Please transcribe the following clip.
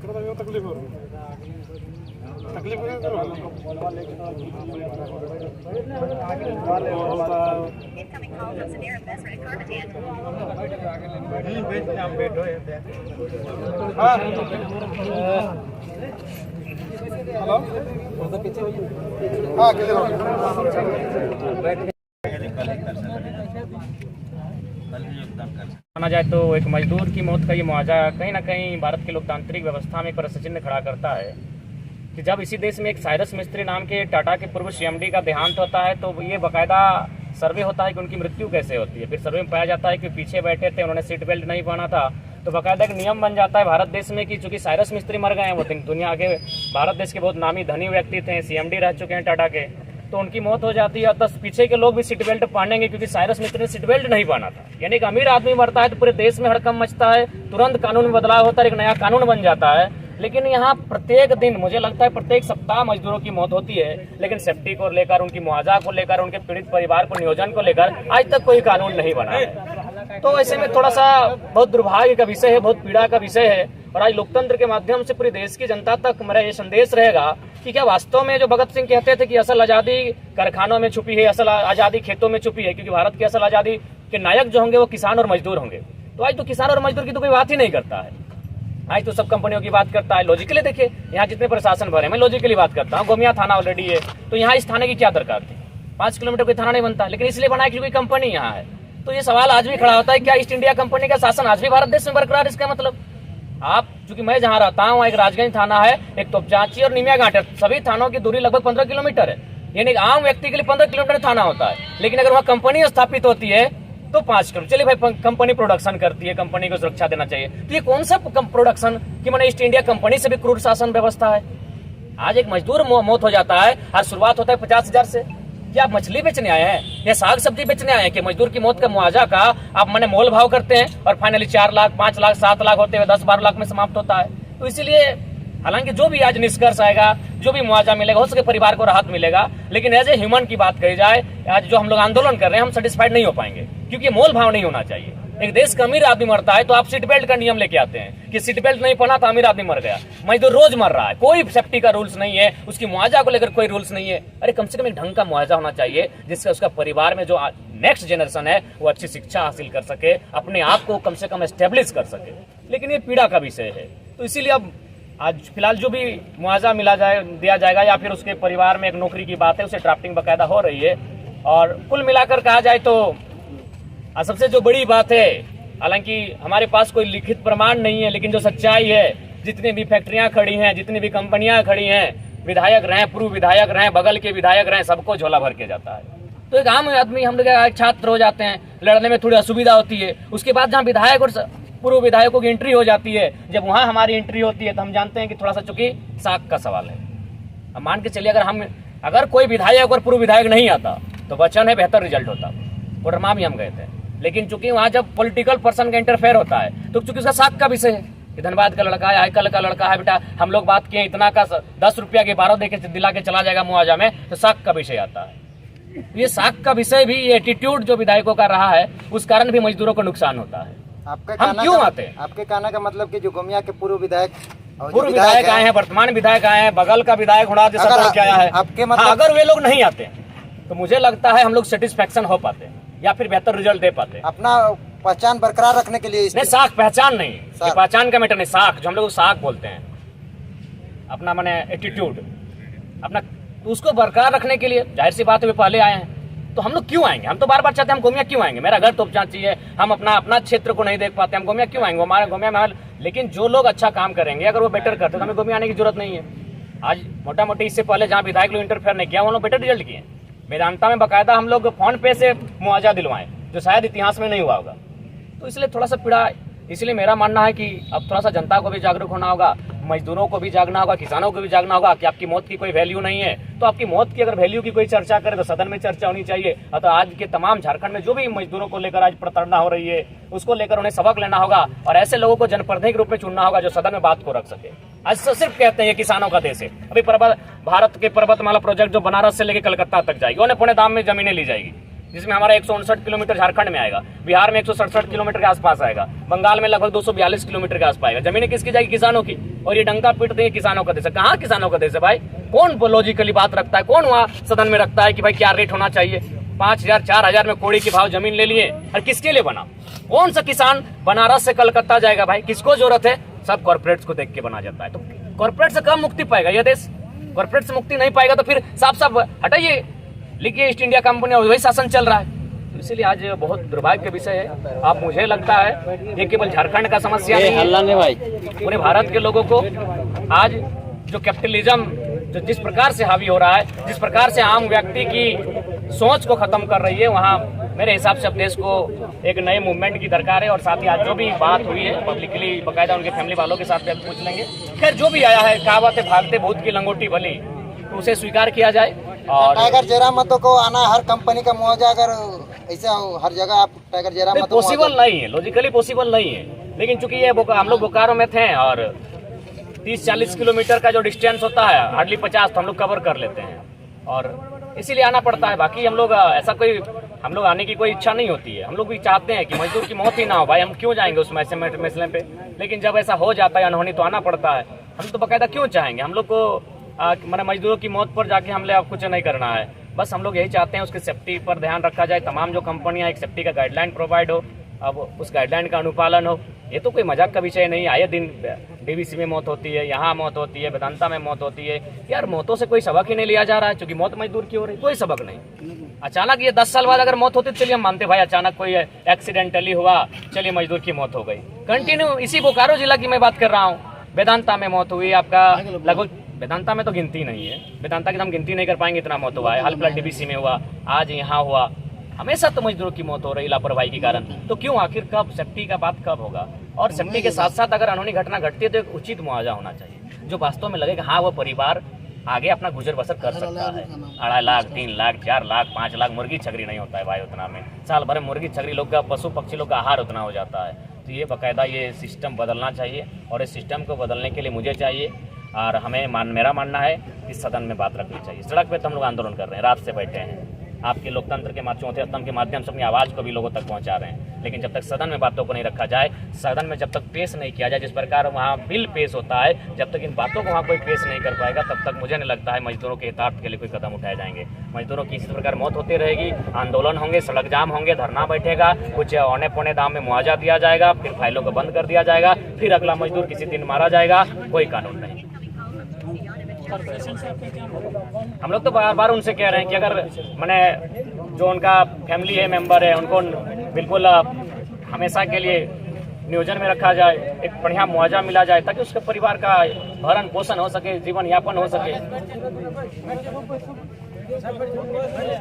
तकलीफ हो रही हेलो हाँ माना जाए तो एक मजदूर की मौत का ये मुआवजा कहीं ना कहीं भारत की लोकतांत्रिक व्यवस्था में एक प्रश्न चिन्ह खड़ा करता है कि जब इसी देश में एक साइरस मिस्त्री नाम के टाटा के पूर्व सीएमडी का देहांत होता है तो ये बाकायदा सर्वे होता है कि उनकी मृत्यु कैसे होती है। फिर सर्वे में पाया जाता है कि पीछे बैठे थे, उन्होंने सीट बेल्ट नहीं पहना था, तो बाकायदा एक नियम बन जाता है भारत देश में कि चूंकि साइरस मिस्त्री मर गए हैं, वो दुनिया के भारत देश के बहुत नामी धनी व्यक्ति थे, सीएमडी रह चुके हैं टाटा के, तो उनकी मौत हो जाती है। तो पीछे के लोग भी सीट बेल्ट पहनेंगे क्योंकि साइरस मिस्त्री ने सीट बेल्ट नहीं पहना था। यानी कि अमीर आदमी मरता है तो पूरे देश में हड़कंप मचता है, तुरंत कानून में बदलाव होता है, एक नया कानून बन जाता है। लेकिन यहाँ प्रत्येक दिन, मुझे लगता है प्रत्येक सप्ताह मजदूरों की मौत होती है, लेकिन सेफ्टी को लेकर, उनकी मुआवजा को लेकर, उनके पीड़ित परिवार को नियोजन को लेकर आज तक कोई कानून नहीं बना है। तो ऐसे में थोड़ा सा बहुत दुर्भाग्य का विषय है, बहुत पीड़ा का विषय है। और आज लोकतंत्र के माध्यम से पूरी देश की जनता तक मेरा ये संदेश रहेगा कि क्या वास्तव में जो भगत सिंह कहते थे कि असल आजादी कारखानों में छुपी है, असल आजादी खेतों में छुपी है, क्योंकि भारत की असल आजादी के नायक जो होंगे वो किसान और मजदूर होंगे। तो आज तो किसान और मजदूर की तो कोई बात ही नहीं करता है, आज तो सब कंपनियों की बात करता है। लॉजिकली देखिए, यहाँ जितने प्रशासन भरे, मैं लॉजिकली बात करता हूँ, गोमिया थाना ऑलरेडी है, तो यहाँ इस थाने की क्या दरकार थी? 5 किलोमीटर कोई थाना नहीं बनता, लेकिन इसलिए बना कि कोई कंपनी यहाँ है। तो ये सवाल आज भी खड़ा होता है, क्या ईस्ट इंडिया कंपनी का शासन आज भी भारत देश में बरकरार? इसका मतलब आप, चूंकि मैं जहाँ रहता हूँ, एक राजगंज थाना है, एक तोपचांची और निमिया घाट है, सभी थानों की दूरी लगभग 15 किलोमीटर है। यानी आम व्यक्ति के लिए 15 किलोमीटर थाना होता है, लेकिन अगर वहाँ कंपनी स्थापित होती है तो 5 किलोमीटर। चलिए भाई, कंपनी प्रोडक्शन करती है, कंपनी को सुरक्षा देना चाहिए, तो ये कौन सा प्रोडक्शन कि मैंने ईस्ट इंडिया कंपनी से भी क्रूर शासन व्यवस्था है। आज एक मजदूर मौत हो जाता है, आज शुरुआत होता है 50,000 से। क्या आप मछली बेचने आए हैं या साग सब्जी बेचने आए हैं कि मजदूर की मौत का मुआवजा का आप मैंने मोल भाव करते हैं और फाइनली 4 लाख, 5 लाख, 7 लाख होते हुए 10-12 लाख में समाप्त होता है। तो इसीलिए हालांकि जो भी आज निष्कर्ष आएगा, जो भी मुआवजा मिलेगा, हो सके परिवार को राहत मिलेगा, लेकिन एज ए ह्यूमन की बात कही जाए, आज जो हम लोग आंदोलन कर रहे हैं, हम सेटिस्फाइड नहीं हो पाएंगे, क्योंकि मोल भाव नहीं होना चाहिए। एक देश का अमीर आदमी मरता है तो आप सीट बेल्ट का नियम लेके आते हैं कि सीट बेल्ट नहीं पहना तो अमीर आदमी मर गया। मजदूर रोज मर रहा है, कोई सेफ्टी का रूल्स नहीं है, उसकी मुआवजा को लेकर कोई रूल्स नहीं है। अरे कम से कम एक ढंग का मुआवजा होना चाहिए जिससे उसका परिवार में जो नेक्स्ट जनरेशन है वो अच्छी शिक्षा हासिल कर सके, अपने आप को कम से कम एस्टेब्लिश कर सके। लेकिन ये पीड़ा का विषय है, तो इसीलिए अब आज फिलहाल जो भी मुआवजा दिया जाएगा या फिर उसके परिवार में एक नौकरी की बात है, उसे ड्राफ्टिंग बाकायदा हो रही है। और कुल मिलाकर कहा जाए तो सबसे जो बड़ी बात है, हालांकि हमारे पास कोई लिखित प्रमाण नहीं है, लेकिन जो सच्चाई है, जितनी भी फैक्ट्रियां खड़ी हैं, जितनी भी कंपनियां खड़ी हैं, विधायक रहे, पूर्व विधायक रहे, बगल के विधायक रहे, सबको झोला भर के जाता है। तो एक आम आदमी, हम लोग छात्र हो जाते हैं, लड़ने में थोड़ी असुविधा होती है। उसके बाद जहाँ विधायक और पूर्व विधायकों की एंट्री हो जाती है, जब वहां हमारी एंट्री होती है तो हम जानते हैं कि थोड़ा सा चूंकि साख का सवाल है। अब मान के चलिए, अगर कोई विधायक और पूर्व विधायक नहीं आता तो वचन है बेहतर रिजल्ट होता, कोडरमा भी हम गए थे। लेकिन चूंकि वहां जब पॉलिटिकल पर्सन का इंटरफेयर होता है तो चूंकि उसका साख का विषय है कि धनबाद का लड़का है, आयकल का लड़का है, बेटा हम लोग बात किए इतना का 10 रुपया के 12 देके दिला के चला जाएगा मुआवजा में, तो साख का विषय आता है। ये साख का विषय भी, ये एटीट्यूड जो विधायकों का रहा है, उस कारण भी मजदूरों को नुकसान होता है। हम क्यों आते हैं? आपके कहने का मतलब कि जो गोमिया के पूर्व विधायक आए हैं, वर्तमान विधायक आए हैं, बगल का विधायक होना आया है, आपके मतलब अगर वे लोग नहीं आते तो मुझे लगता है हम लोग सेटिस्फेक्शन हो पाते हैं या फिर बेहतर रिजल्ट दे पाते हैं। अपना पहचान बरकरार रखने के लिए नहीं, साख पहचान नहीं, पहचान का मैटर नहीं, साख जो हम लोग साख बोलते हैं, अपना माने एटीट्यूड अपना, तो उसको बरकरार रखने के लिए जाहिर सी बात है वे पहले आए हैं। तो हम लोग क्यों आएंगे? हम तो बार बार चाहते हैं, हम गोमिया क्यों आएंगे? मेरा घर तोपचांची है, हम अपना क्षेत्र को नहीं देख पाते, हम गोमिया क्यों आएंगे? हमारे गोमिया में, लेकिन जो लोग अच्छा काम करेंगे, अगर वो बेटर करते तो हमें गोमिया आने की जरूरत नहीं है। आज मोटा मोटी इससे पहले जहाँ विधायक लोग इंटरफेयर नहीं किया, वो लोग बेटर रिजल्ट किए। मेदांता में बाकायदा हम लोग फोन पे से मुआवजा दिलवाएं, जो शायद इतिहास में नहीं हुआ होगा। तो इसलिए थोड़ा सा पीड़ा, इसलिए मेरा मानना है कि अब थोड़ा सा जनता को भी जागरूक होना होगा, मजदूरों को भी जागना होगा, किसानों को भी जागना होगा कि आपकी मौत की कोई वैल्यू नहीं है। तो आपकी मौत की अगर वैल्यू की कोई चर्चा करे तो सदन में चर्चा होनी चाहिए। तो आज के तमाम झारखंड में जो भी मजदूरों को लेकर आज प्रताड़ना हो रही है, उसको लेकर उन्हें सबक लेना होगा और ऐसे लोगों को जनप्रतिनिधि के रूप में चुनना होगा जो सदन में बात को रख सके। आज सिर्फ कहते हैं ये किसानों का देश है। अभी भारत के पर्वतमाला प्रोजेक्ट जो बनारस से लेकर कलकत्ता तक जाएगी, उन्हें पुणे दाम में जमीनें ली जाएगी, जिसमें हमारा 159 किलोमीटर झारखंड में आएगा, बिहार में 167 किलोमीटर के आसपास आएगा, बंगाल में लगभग 242 किलोमीटर के आसपास आएगा। जमीनें किसकी जाएगी? किसानों की। और ये डंका पीटते हैं किसानों का देश है। कहाँ किसानों का देश है भाई? कौन लॉजिकली बात रखता है? कौन वहाँ सदन में रखता है कि भाई क्या रेट होना चाहिए? 5,000 4,000 में कोड़ी के भाव जमीन ले लिए, और किसके लिए बना? कौन सा किसान बनारस से कलकत्ता जाएगा भाई? किसको जरूरत है? सब कॉर्पोरेट्स को देख के बना जाता है। तो कॉर्पोरेट से कम मुक्ति पाएगा यह देश? कॉर्पोरेट से मुक्ति नहीं पाएगा तो फिर साफ साफ हटाइए, लिखिए ईस्ट इंडिया कंपनी, और वही शासन चल रहा है। इसीलिए आज बहुत दुर्भाग्य का विषय है। आप मुझे लगता है ये केवल झारखंड का समस्या नहीं है, पूरे भारत के लोगों को आज जो कैपिटलिज्म जो जिस प्रकार से हावी हो रहा है, जिस प्रकार से आम व्यक्ति की सोच को खत्म कर रही है, वहाँ मेरे हिसाब से अब देश को एक नए मूवमेंट की दरकार है। और साथ ही आज जो भी बात हुई है पब्लिकली बकायदा उनके फैमिली वालों के साथ भी पूछ लेंगे। खैर जो भी आया है, कहावत है भागते भूत की लंगोटी बली, तो उसे स्वीकार किया जाए। और टाइगर जयराम को आना हर कंपनी का मुआवजा, अगर ऐसा हो हर जगह आप टाइगर जयराम पॉसिबल नहीं है, लॉजिकली पॉसिबल नहीं है। लेकिन चूंकि ये हम लोग बोकारो में थे और 30-40 किलोमीटर का जो डिस्टेंस होता है, हार्डली 50 तो हम लोग कवर कर लेते हैं, और इसीलिए आना पड़ता है। बाकी हम लोग ऐसा कोई, हम लोग आने की कोई इच्छा नहीं होती है। हम लोग भी चाहते हैं कि मजदूर की मौत ही ना हो भाई, हम क्यों जाएंगे उस मसले पे। लेकिन जब ऐसा हो जाता है अनहोनी तो आना पड़ता है। हम तो बाकायदा क्यों चाहेंगे? हम लोग को मैंने मजदूरों की मौत पर जाके हमले अब कुछ नहीं करना है। बस हम लोग यही चाहते हैं उसकी सेफ्टी पर ध्यान रखा जाए, तमाम जो कंपनियां एक सेफ्टी का गाइडलाइन प्रोवाइड हो, अब उस गाइडलाइन का अनुपालन हो। ये तो कोई मजाक का विषय नहीं। आए दिन डीवीसी में मौत होती है, यहाँ मौत होती है, वेदांता में मौत होती है। यार मौतों से कोई सबक ही नहीं लिया जा रहा है, क्योंकि मौत मजदूर की हो रही, कोई सबक नहीं। अचानक ये 10 साल बाद अगर मौत होती तो चलिए हम मानते भाई अचानक कोई एक्सीडेंटली हुआ, चलिए मजदूर की मौत हो गई। कंटिन्यू इसी बोकारो जिला की मैं बात कर रहा हूँ, वेदांता में मौत हुई आपका लगभग, वेदांता में तो गिनती नहीं है, वेदांता की हम गिनती नहीं कर पाएंगे, इतना मौत हुआ है। हाल फिलहाल डीबीसी में हुआ, आज यहाँ हुआ। हमेशा तो मजदूरों की मौत हो रही लापरवाही के कारण। तो क्यों? आखिर कब सेफ्टी का बात कब होगा? और सेफ्टी के साथ साथ अगर अनहोनी घटना घटती है तो एक उचित मुआवजा होना चाहिए, जो वास्तव में लगेगा हाँ वो परिवार आगे अपना गुजर बसर कर सकता है। 2.5 लाख 3 लाख 4 लाख 5 लाख मुर्गी छगरी नहीं होता है भाई उतना में। साल भर में मुर्गी छगरी लोग का, पशु पक्षी लोग का आहार उतना हो जाता है। तो ये बाकायदा ये सिस्टम बदलना चाहिए, और इस सिस्टम को बदलने के लिए मुझे चाहिए और हमें मेरा मानना है कि सदन में बात रखनी चाहिए। सड़क पे तो हम लोग आंदोलन कर रहे हैं, रात से बैठे हैं, आपके लोकतंत्र के चौथे स्तंभ के माध्यम से अपनी आवाज़ को भी लोगों तक पहुंचा रहे हैं। लेकिन जब तक सदन में बातों को नहीं रखा जाए, सदन में जब तक पेश नहीं किया जाए, जिस प्रकार वहाँ बिल पेश होता है, जब तक इन बातों को वहाँ कोई पेश नहीं कर पाएगा, तब तक मुझे नहीं लगता है मजदूरों के हितार्थ के लिए कोई कदम उठाए जाएंगे। मजदूरों की इसी प्रकार मौत होती रहेगी, आंदोलन होंगे, सड़क जाम होंगे, धरना बैठेगा, कुछ औने पौने दाम में मुआवजा दिया जाएगा, फिर फाइलों को बंद कर दिया जाएगा, फिर अगला मजदूर किसी दिन मारा जाएगा, कोई कानून नहीं। हम लोग तो बार बार उनसे कह रहे हैं कि अगर मैंने जो उनका फैमिली है, मेंबर है, उनको बिल्कुल हमेशा के लिए नियोजन में रखा जाए, एक बढ़िया मुआवजा मिला जाए, ताकि उसके परिवार का भरण पोषण हो सके, जीवन यापन हो सके।